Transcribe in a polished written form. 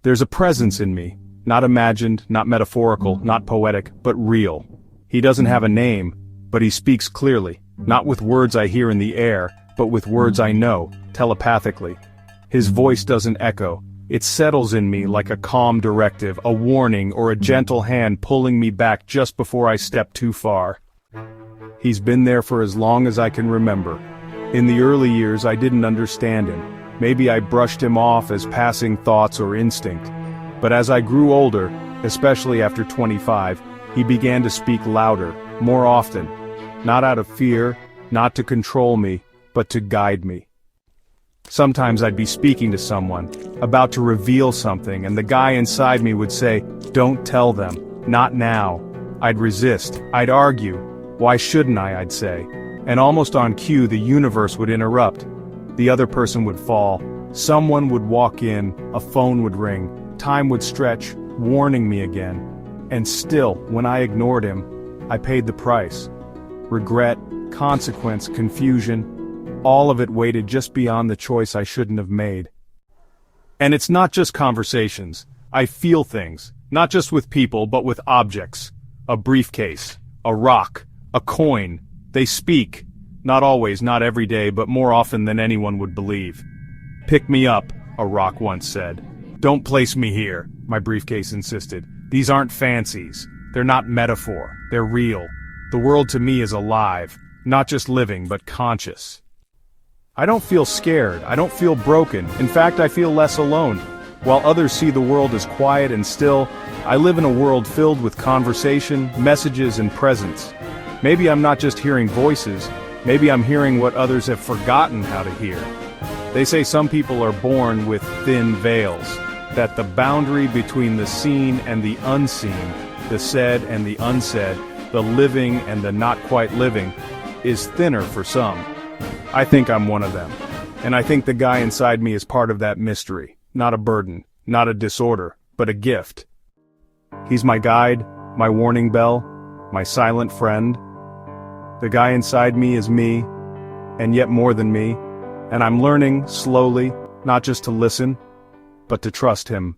There's a presence in me, not imagined, not metaphorical, not poetic, but real. He doesn't have a name, but he speaks clearly, not with words I hear in the air, but with words I know, telepathically. His voice doesn't echo. It settles in me like a calm directive, a warning, or a gentle hand pulling me back just before I step too far. He's been there for as long as I can remember. In the early years I didn't understand him. Maybe I brushed him off as passing thoughts or instinct. But as I grew older, especially after 25, he began to speak louder, more often. Not out of fear, not to control me, but to guide me. Sometimes I'd be speaking to someone, about to reveal something, and the guy inside me would say, "Don't tell them, not now." I'd resist, I'd argue. "Why shouldn't I?" I'd say. And almost on cue the universe would interrupt. The other person would fall. Someone would walk in, a phone would ring, time would stretch, warning me again. And still, when I ignored him, I paid the price. Regret, consequence, confusion, all of it weighted just beyond the choice I shouldn't have made. And it's not just conversations. I feel things, not just with people but with objects. A briefcase, a rock, a coin. They speak. Not always, not every day, but more often than anyone would believe. "Pick me up," a rock once said. "Don't place me here," my briefcase insisted. "These aren't fancies. They're not metaphor. They're real. The world to me is alive, not just living but conscious." I don't feel scared, I don't feel broken, in fact I feel less alone. While others see the world as quiet and still, I live in a world filled with conversation, messages and presence. Maybe I'm not just hearing voices, maybe I'm hearing what others have forgotten how to hear. They say some people are born with thin veils, that the boundary between the seen and the unseen, the said and the unsaid, the living and the not quite living, is thinner for some. I think I'm one of them. And I think the guy inside me is part of that mystery. Not a burden, not a disorder, but a gift. He's my guide, my warning bell, my silent friend. The guy inside me is me, and yet more than me. And I'm learning, slowly, not just to listen, but to trust him.